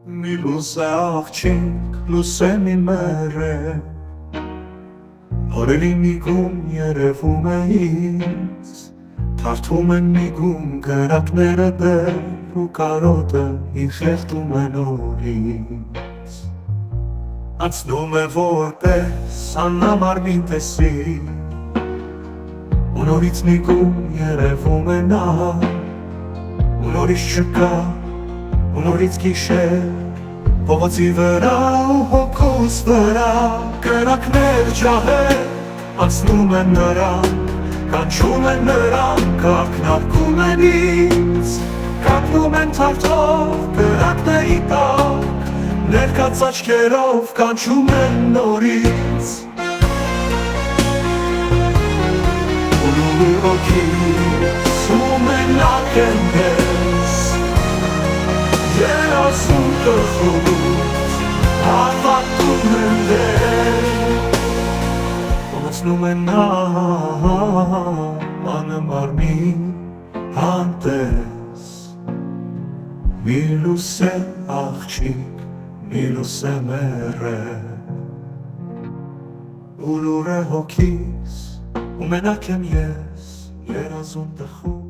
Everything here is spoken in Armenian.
Mi luse աղջիկ, լուսեմի մեր է Օրերի միգում երևում է ինձ Թարթում են միգում գրակները դեր ու կարոտը իր խեղտում են օրից Անցնում է որպես աննամարմին տեսի ու նորից միգում երևում է նա ու նորից չկա ու նորից գիշեր Փողոցի վրա ու հոգուս վրա կրակներ ջահեր անցնում են նրանք կանչում են նրանք ակնարկում են ինձ կապնում են թարթով կրակների տակ ներկած աչքերով կանչում են նորից ու հոգիս ու մենակ եմ ես Երասուն տխուտ, հավատում եմ դեր Ոնացնում են նա, անմարմին հանտես Մի լուս է աղջիկ, մի լուս է մեր է Ու լուր է հոգիս, ու մենակ եմ ես, երազուն տխուտ